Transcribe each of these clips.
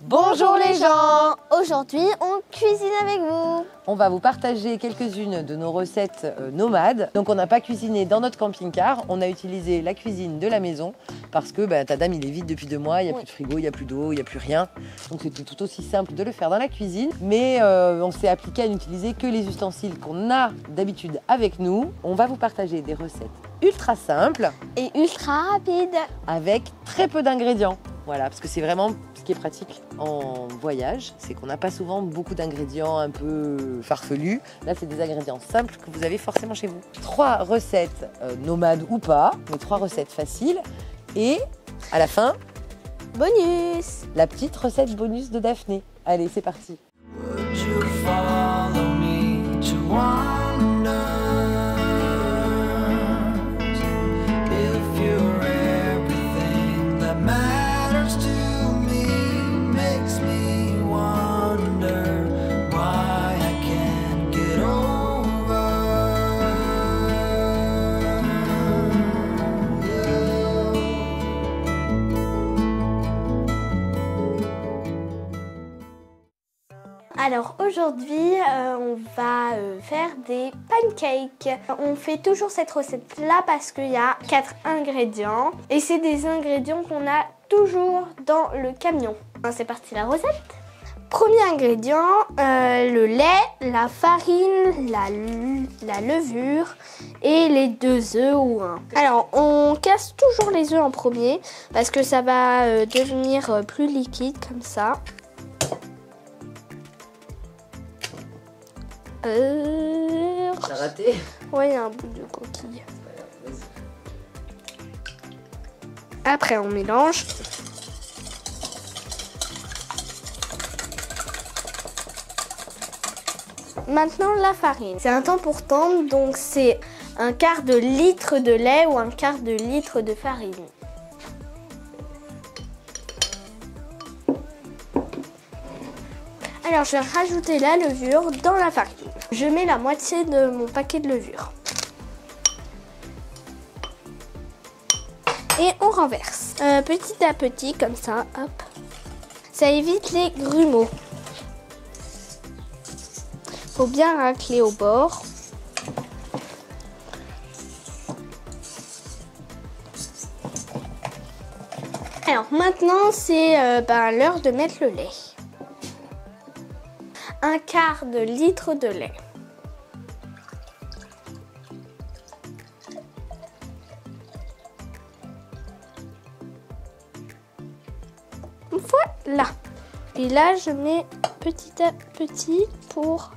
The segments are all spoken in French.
Bonjour les gens! Aujourd'hui, on cuisine avec vous. On va vous partager quelques-unes de nos recettes nomades. Donc on n'a pas cuisiné dans notre camping-car, on a utilisé la cuisine de la maison parce que ta dame il est vide depuis 2 mois, il n'y a plus de frigo, il n'y a plus d'eau, il n'y a plus rien. Donc c'était tout aussi simple de le faire dans la cuisine. Mais on s'est appliqué à n'utiliser que les ustensiles qu'on a d'habitude avec nous. On va vous partager des recettes ultra simples et ultra rapides avec très peu d'ingrédients. Voilà, parce que c'est vraiment ce qui est pratique en voyage, c'est qu'on n'a pas souvent beaucoup d'ingrédients un peu farfelus. Là, c'est des ingrédients simples que vous avez forcément chez vous. 3 recettes nomades ou pas, mais 3 recettes faciles. Et à la fin, bonus! La petite recette bonus de Daphné. Allez, c'est parti. Alors aujourd'hui, on va faire des pancakes. On fait toujours cette recette-là parce qu'il y a 4 ingrédients. Et c'est des ingrédients qu'on a toujours dans le camion. C'est parti la recette. Premier ingrédient, le lait, la farine, la levure et les 2 œufs ou 1. Alors on casse toujours les œufs en premier parce que ça va devenir plus liquide comme ça. T'as raté? Ouais, il y a un bout de coquille. Après, on mélange. Maintenant, la farine. C'est un temps pour tendre, donc c'est un quart de litre de lait ou un quart de litre de farine. Alors, je vais rajouter la levure dans la farine. Je mets la moitié de mon paquet de levure. Et on renverse. Petit à petit, comme ça, hop. Ça évite les grumeaux. Faut bien racler au bord. Alors maintenant, c'est l'heure de mettre le lait. Un quart de litre de lait. Voilà. Et là, je mets petit à petit pour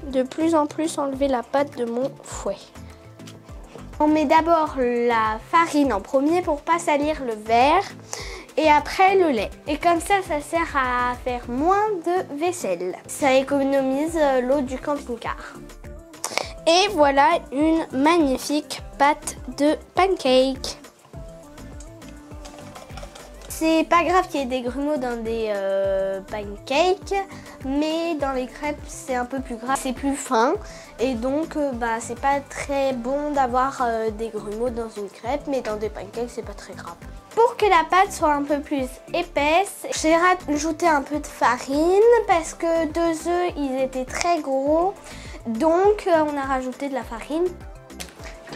de plus en plus enlever la pâte de mon fouet. On met d'abord la farine en premier pour pas salir le verre. Et après le lait. Et comme ça, ça sert à faire moins de vaisselle. Ça économise l'eau du camping-car. Et voilà une magnifique pâte de pancake. C'est pas grave qu'il y ait des grumeaux dans des pancakes, mais dans les crêpes c'est un peu plus grave, c'est plus fin et donc c'est pas très bon d'avoir des grumeaux dans une crêpe, mais dans des pancakes c'est pas très grave. Pour que la pâte soit un peu plus épaisse, j'ai rajouté un peu de farine parce que 2 œufs ils étaient très gros, donc on a rajouté de la farine.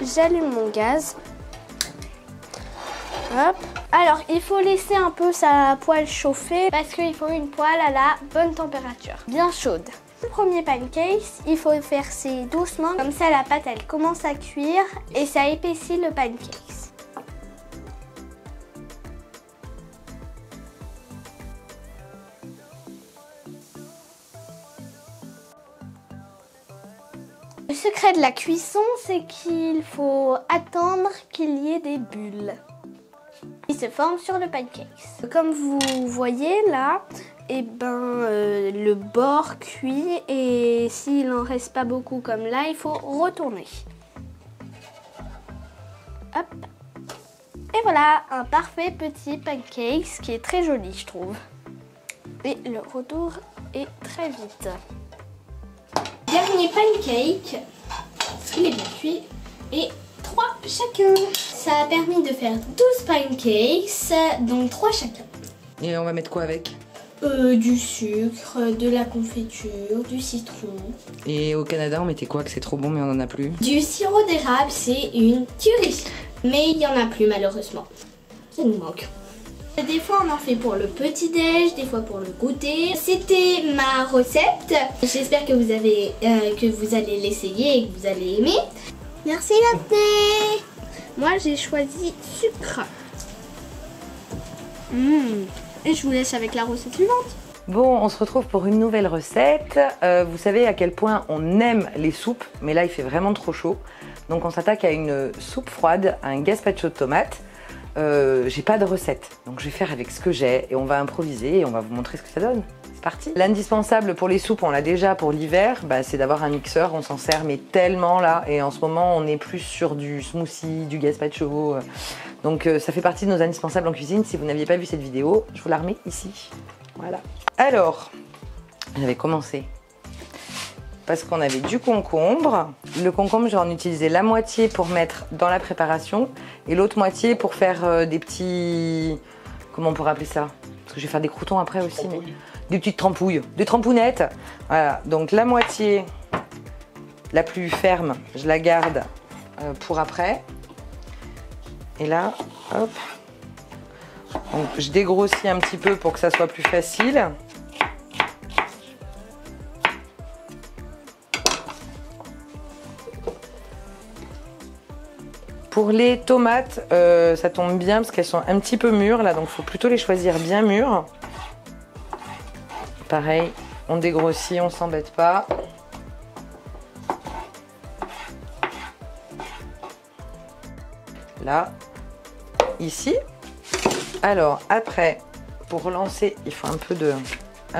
J'allume mon gaz. Hop. Alors il faut laisser un peu sa poêle chauffer parce qu'il faut une poêle à la bonne température, bien chaude. Le premier pancake, il faut faire doucement, comme ça la pâte elle commence à cuire et ça épaissit le pancake. Le secret de la cuisson, c'est qu'il faut attendre qu'il y ait des bulles. Ils se forment sur le pancake. Comme vous voyez là, le bord cuit et s'il n'en reste pas beaucoup comme là, il faut retourner. Hop. Et voilà, un parfait petit pancake qui est très joli je trouve. Et le retour est très vite. Dernier pancake, il est bien cuit et 3 chacun. Ça a permis de faire 12 pancakes, donc 3 chacun. Et on va mettre quoi avec? Du sucre, de la confiture, du citron. Et au Canada, on mettait quoi que c'est trop bon mais on en a plus? Du sirop d'érable, c'est une tuerie. Mais il n'y en a plus malheureusement. Ça nous manque. Des fois on en fait pour le petit-déj, des fois pour le goûter. C'était ma recette. J'espère que vous allez l'essayer et que vous allez aimer. Merci Daphné. Moi j'ai choisi sucre. Et je vous laisse avec la recette suivante. Bon, on se retrouve pour une nouvelle recette. Vous savez à quel point on aime les soupes, mais là il fait vraiment trop chaud. Donc on s'attaque à une soupe froide, à un gazpacho de tomates. J'ai pas de recette, donc je vais faire avec ce que j'ai et on va improviser et on va vous montrer ce que ça donne. C'est parti. L'indispensable pour les soupes, on l'a déjà pour l'hiver, c'est d'avoir un mixeur. On s'en sert mais tellement là, et en ce moment on est plus sur du smoothie, du gazpacho. Donc ça fait partie de nos indispensables en cuisine. Si vous n'aviez pas vu cette vidéo, je vous la remets ici. Voilà. Alors, j'avais commencé parce qu'on avait du concombre. Le concombre, j'en utilisais la moitié pour mettre dans la préparation et l'autre moitié pour faire des petits... Comment on pourrait appeler ça? Parce que je vais faire des croûtons après aussi. Mais... Des petites trempouilles, des trempounettes. Voilà, donc la moitié, la plus ferme, je la garde pour après. Et là, hop. Donc je dégrossis un petit peu pour que ça soit plus facile. Pour les tomates, ça tombe bien parce qu'elles sont un petit peu mûres là, donc il faut plutôt les choisir bien mûres. Pareil, on dégrossit, on s'embête pas. Là, ici. Alors après, pour relancer, il faut un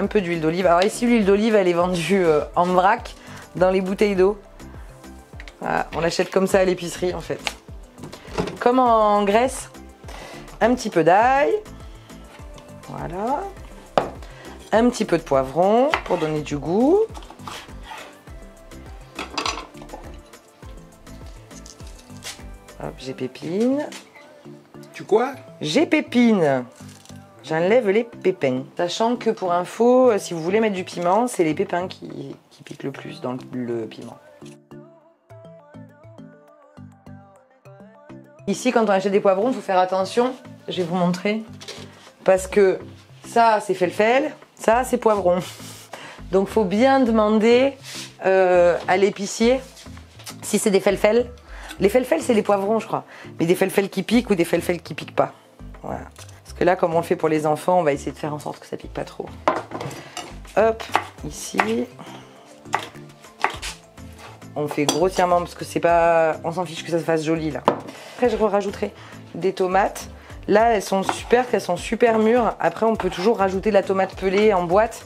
peu d'huile d'olive. Alors ici, l'huile d'olive, elle est vendue en vrac dans les bouteilles d'eau. Voilà, on l'achète comme ça à l'épicerie en fait. Comme en Grèce, un petit peu d'ail. Voilà. Un petit peu de poivron pour donner du goût. Hop, j'épépine. Tu quoi? J'épépine. J'enlève les pépins. Sachant que pour info, si vous voulez mettre du piment, c'est les pépins qui piquent le plus dans le piment. Ici, quand on achète des poivrons, il faut faire attention. Je vais vous montrer. Parce que ça, c'est felfel. Ça, c'est poivron. Donc, il faut bien demander à l'épicier si c'est des felfels. Les felfels, c'est les poivrons, je crois. Mais des felfels qui piquent ou des felfels qui piquent pas. Voilà. Parce que là, comme on le fait pour les enfants, on va essayer de faire en sorte que ça pique pas trop. Hop, ici. On fait grossièrement parce que c'est pas... On s'en fiche que ça se fasse joli, là. Après, je rajouterai des tomates. Là, elles sont super mûres. Après, on peut toujours rajouter de la tomate pelée en boîte.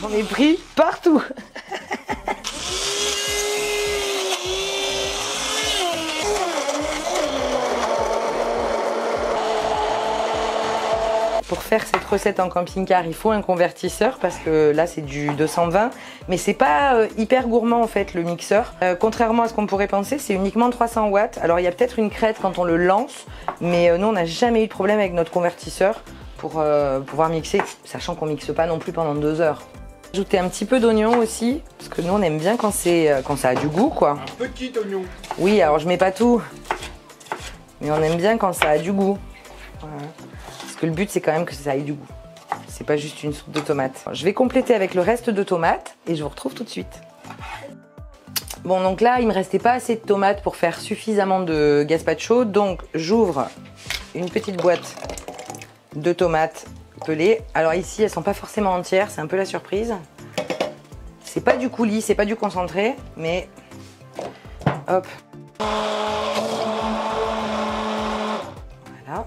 J'en ai pris partout. Pour faire cette recette en camping-car, il faut un convertisseur parce que là c'est du 220, mais c'est pas hyper gourmand en fait le mixeur. Contrairement à ce qu'on pourrait penser, c'est uniquement 300 watts. Alors il y a peut-être une crête quand on le lance, mais nous on n'a jamais eu de problème avec notre convertisseur pour pouvoir mixer, sachant qu'on mixe pas non plus pendant 2 heures. Ajouter un petit peu d'oignon aussi, parce que nous on aime bien quand ça a du goût quoi. Un petit oignon. Oui, alors je mets pas tout, mais on aime bien quand ça a du goût. Voilà. Parce que le but c'est quand même que ça ait du goût. C'est pas juste une soupe de tomates. Je vais compléter avec le reste de tomates et je vous retrouve tout de suite. Bon donc là il me restait pas assez de tomates pour faire suffisamment de gazpacho, donc j'ouvre une petite boîte de tomates pelées. Alors ici elles sont pas forcément entières, c'est un peu la surprise. C'est pas du coulis, c'est pas du concentré, mais hop. Voilà.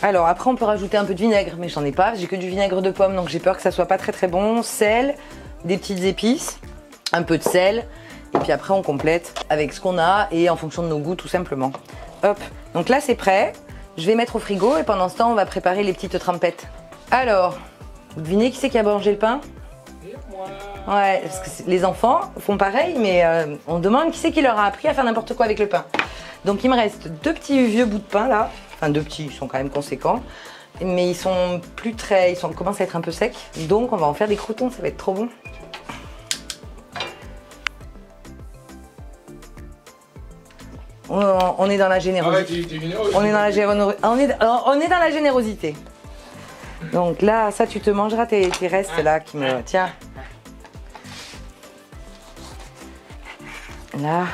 Alors après on peut rajouter un peu de vinaigre, mais j'en ai pas, j'ai que du vinaigre de pomme donc j'ai peur que ça soit pas très bon. Sel, des petites épices, un peu de sel, et puis après on complète avec ce qu'on a et en fonction de nos goûts tout simplement. Hop, donc là c'est prêt, je vais mettre au frigo et pendant ce temps on va préparer les petites trempettes. Alors, vous devinez qui c'est qui a mangé le pain? Et moi. Ouais, parce que les enfants font pareil, mais on demande qui c'est qui leur a appris à faire n'importe quoi avec le pain. Donc il me reste 2 petits vieux bouts de pain là. Enfin 2 petits, ils sont quand même conséquents. Mais ils sont plus très... Ils commencent à être un peu secs. Donc on va en faire des croûtons, ça va être trop bon. On est dans la générosité. On est dans la générosité. Donc là, ça, tu te mangeras tes restes là qui me... Tiens. Là.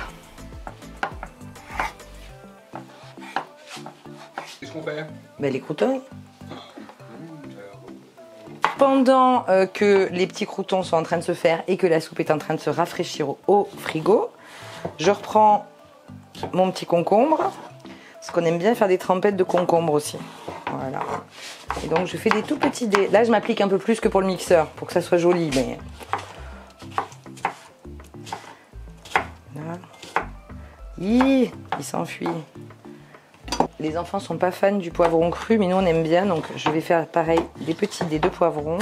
Qu'est-ce qu'on fait? Ben, les croûtons. Pendant que les petits croûtons sont en train de se faire et que la soupe est en train de se rafraîchir au frigo, je reprends mon petit concombre. Parce qu'on aime bien faire des trempettes de concombre aussi. Voilà. Et donc je fais des tout petits dés. Là je m'applique un peu plus que pour le mixeur pour que ça soit joli. Mais... Là. Il s'enfuit. Les enfants sont pas fans du poivron cru, mais nous on aime bien. Donc je vais faire pareil, des petits dés de poivron.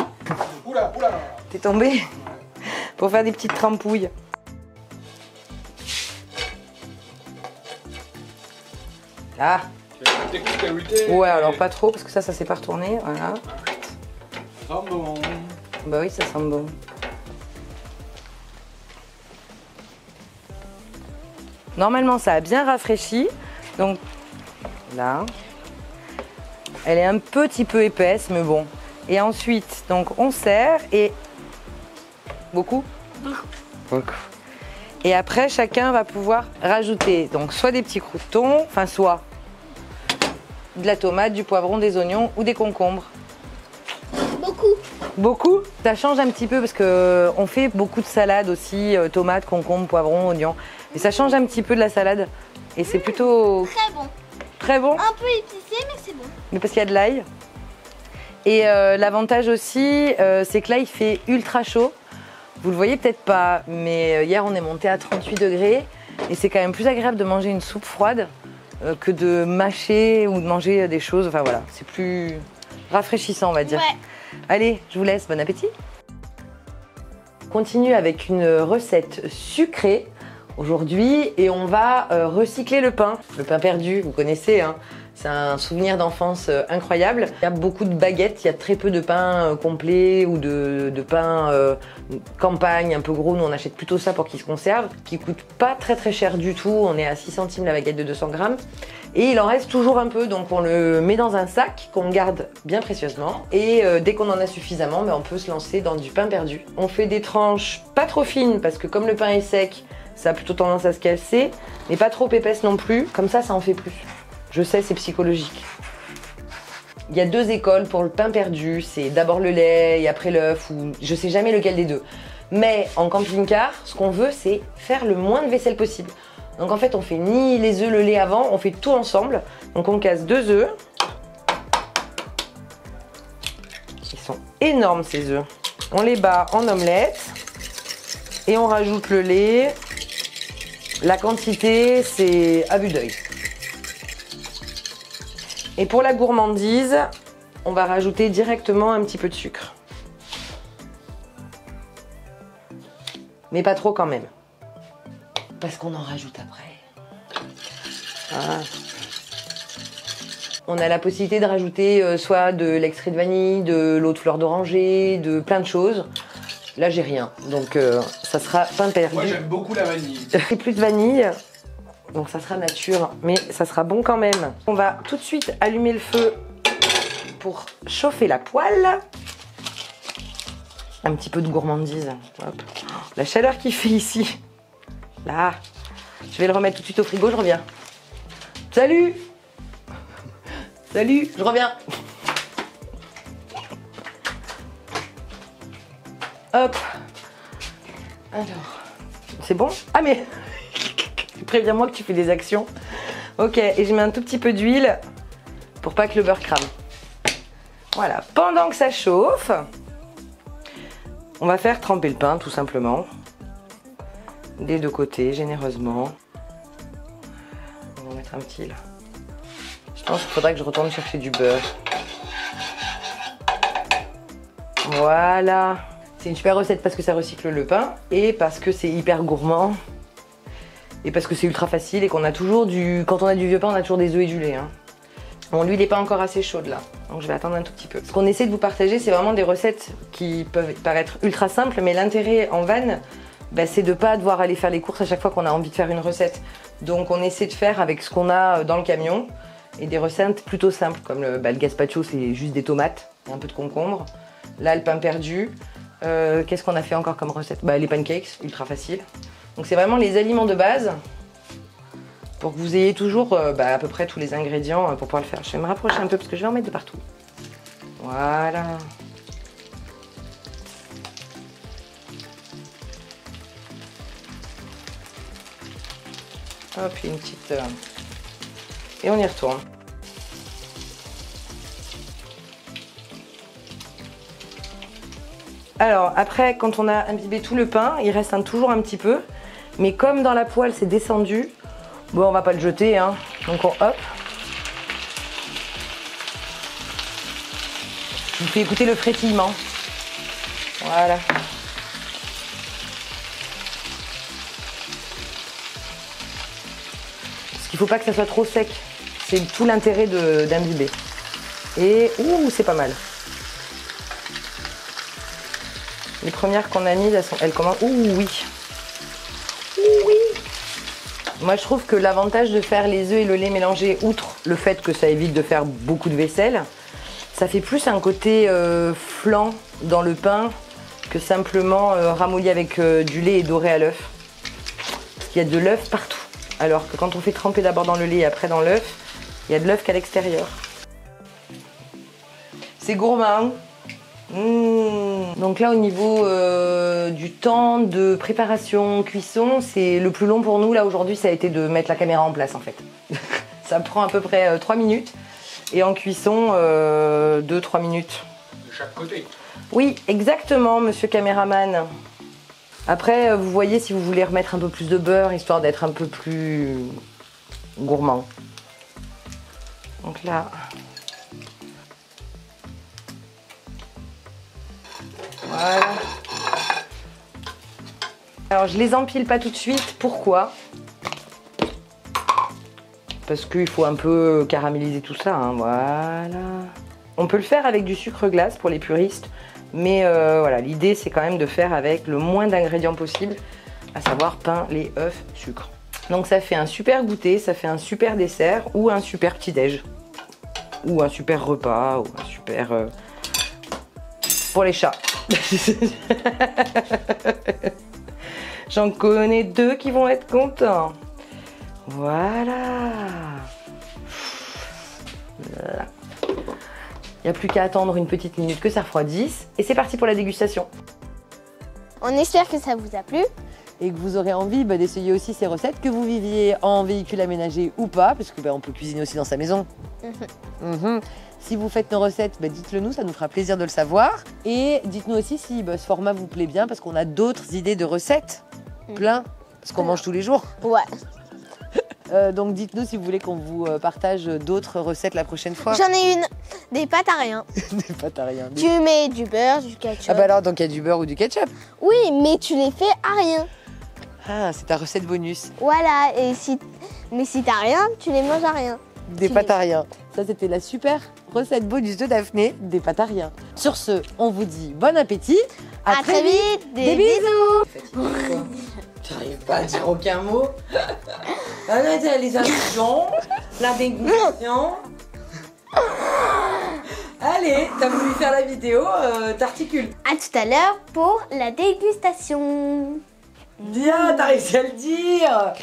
Oula, oula. T'es tombé? Pour faire des petites trempouilles. Là. Ouais, alors pas trop parce que ça s'est pas retourné. Voilà. Ça sent bon. Bah oui, ça sent bon. Normalement, ça a bien rafraîchi. Donc là, elle est un petit peu épaisse, mais bon. Et ensuite, donc on serre et beaucoup. Et après, chacun va pouvoir rajouter donc soit des petits croûtons, enfin soit de la tomate, du poivron, des oignons ou des concombres. Beaucoup. Beaucoup. Ça change un petit peu parce que on fait beaucoup de salades aussi, tomates, concombres, poivrons, oignons. Et ça change un petit peu de la salade. Et c'est plutôt Très bon. très bon. Un peu épicé, mais c'est bon. Mais parce qu'il y a de l'ail. Et l'avantage aussi, c'est que là, il fait ultra chaud. Vous le voyez peut-être pas, mais hier, on est monté à 38 degrés. Et c'est quand même plus agréable de manger une soupe froide que de mâcher ou de manger des choses. Enfin voilà, c'est plus rafraîchissant, on va dire. Ouais. Allez, je vous laisse. Bon appétit. On continue avec une recette sucrée aujourd'hui et on va recycler le pain. Le pain perdu, vous connaissez, hein. C'est un souvenir d'enfance incroyable. Il y a beaucoup de baguettes, il y a très peu de pain complet ou de pain campagne un peu gros. Nous on achète plutôt ça pour qu'il se conserve, qui coûte pas très cher du tout. On est à 6 centimes la baguette de 200 grammes. Et il en reste toujours un peu, donc on le met dans un sac qu'on garde bien précieusement. Et dès qu'on en a suffisamment, on peut se lancer dans du pain perdu. On fait des tranches pas trop fines parce que comme le pain est sec, ça a plutôt tendance à se casser, mais pas trop épaisse non plus. Comme ça en fait plus. Je sais, c'est psychologique. Il y a 2 écoles pour le pain perdu. C'est d'abord le lait et après l'œuf, ou je sais jamais lequel des deux. Mais en camping-car, ce qu'on veut, c'est faire le moins de vaisselle possible. Donc en fait, on fait ni les œufs, le lait avant, on fait tout ensemble. Donc on casse 2 œufs. Ils sont énormes ces œufs. On les bat en omelette et on rajoute le lait. La quantité, c'est à vue d'œil. Et pour la gourmandise, on va rajouter directement un petit peu de sucre. Mais pas trop quand même. Parce qu'on en rajoute après. Voilà. On a la possibilité de rajouter soit de l'extrait de vanille, de l'eau de fleur d'oranger, de plein de choses. Là, j'ai rien. Donc, ça sera pain perdu. Moi, j'aime beaucoup la vanille. Et plus de vanille. Donc ça sera nature, mais ça sera bon quand même. On va tout de suite allumer le feu pour chauffer la poêle. Un petit peu de gourmandise. Hop. La chaleur qu'il fait ici. Là. Je vais le remettre tout de suite au frigo, je reviens. Salut! Salut, je reviens. Hop. Alors. C'est bon? Ah mais... Préviens-moi que tu fais des actions. Ok, et je mets un tout petit peu d'huile pour pas que le beurre crame. Voilà, pendant que ça chauffe, on va faire tremper le pain tout simplement. Des 2 côtés, généreusement. On va mettre un petit là. Je pense qu'il faudrait que je retourne chercher du beurre. Voilà. C'est une super recette parce que ça recycle le pain et parce que c'est hyper gourmand et parce que c'est ultra facile et qu'on a toujours quand on a du vieux pain, on a toujours des œufs et du lait. Hein. Bon, l'huile n'est pas encore assez chaude là, donc je vais attendre un tout petit peu. Ce qu'on essaie de vous partager, c'est vraiment des recettes qui peuvent paraître ultra simples, mais l'intérêt en van, bah, c'est de ne pas devoir aller faire les courses à chaque fois qu'on a envie de faire une recette. Donc on essaie de faire avec ce qu'on a dans le camion et des recettes plutôt simples, comme le gazpacho, c'est juste des tomates et un peu de concombre. Là, le pain perdu. Qu'est-ce qu'on a fait encore comme recette? Les pancakes, ultra facile. Donc c'est vraiment les aliments de base pour que vous ayez toujours à peu près tous les ingrédients pour pouvoir le faire. Je vais me rapprocher un peu parce que je vais en mettre de partout. Voilà. Hop, une petite... Et on y retourne. Alors après, quand on a imbibé tout le pain, il reste toujours un petit peu. Mais comme dans la poêle c'est descendu, bon on va pas le jeter, hein. Donc hop. Je vous fais écouter le frétillement. Voilà. Parce qu'il faut pas que ça soit trop sec. C'est tout l'intérêt d'imbiber. Et ouh, c'est pas mal. Les premières qu'on a mises, elles commencent... Ouh oui. Ouh oui. Moi je trouve que l'avantage de faire les œufs et le lait mélangés, outre le fait que ça évite de faire beaucoup de vaisselle, ça fait plus un côté flan dans le pain que simplement ramolli avec du lait et doré à l'œuf. Parce qu'il y a de l'œuf partout. Alors que quand on fait tremper d'abord dans le lait et après dans l'œuf, il y a de l'œuf qu'à l'extérieur. C'est gourmand. Donc là au niveau du temps de préparation, cuisson, c'est le plus long pour nous là aujourd'hui, ça a été de mettre la caméra en place en fait. Ça prend à peu près 3 minutes et en cuisson 2-3 minutes. De chaque côté. Oui, exactement monsieur caméraman. Après vous voyez si vous voulez remettre un peu plus de beurre histoire d'être un peu plus gourmand. Donc là... Voilà. Alors je les empile pas tout de suite, pourquoi? Parce qu'il faut un peu caraméliser tout ça, hein. Voilà. On peut le faire avec du sucre glace pour les puristes, mais voilà, l'idée c'est quand même de faire avec le moins d'ingrédients possible, à savoir pain, lait, œufs, sucre. Donc ça fait un super goûter, ça fait un super dessert ou un super petit-déj. Ou un super repas, ou un super... pour les chats. J'en connais 2 qui vont être contents. Voilà. Il n'y a plus qu'à attendre une petite minute que ça refroidisse. Et c'est parti pour la dégustation. On espère que ça vous a plu. Et que vous aurez envie d'essayer aussi ces recettes, que vous viviez en véhicule aménagé ou pas, parce que on peut cuisiner aussi dans sa maison. Si vous faites nos recettes, dites-le nous, ça nous fera plaisir de le savoir. Et dites-nous aussi si ce format vous plaît bien, parce qu'on a d'autres idées de recettes, plein, parce qu'on mange tous les jours. Ouais. Donc dites-nous si vous voulez qu'on vous partage d'autres recettes la prochaine fois. J'en ai une, des pâtes à rien. Des pâtes à rien. Tu mets du beurre, du ketchup. Ah bah alors, donc il y a du beurre ou du ketchup. Oui, mais tu les fais à rien. Ah, c'est ta recette bonus. Voilà, mais si t'as rien, tu les manges à rien. Des pâtes à rien. Ça, c'était la super recette bonus de Daphné, des pâtes à rien. Sur ce, on vous dit bon appétit. À très vite. Des bisous. Tu n'arrives pas à dire aucun mot. Les actions, la dégustation. Allez, t'as voulu faire la vidéo, t'articules. À tout à l'heure pour la dégustation. Bien, t'as réussi à le dire.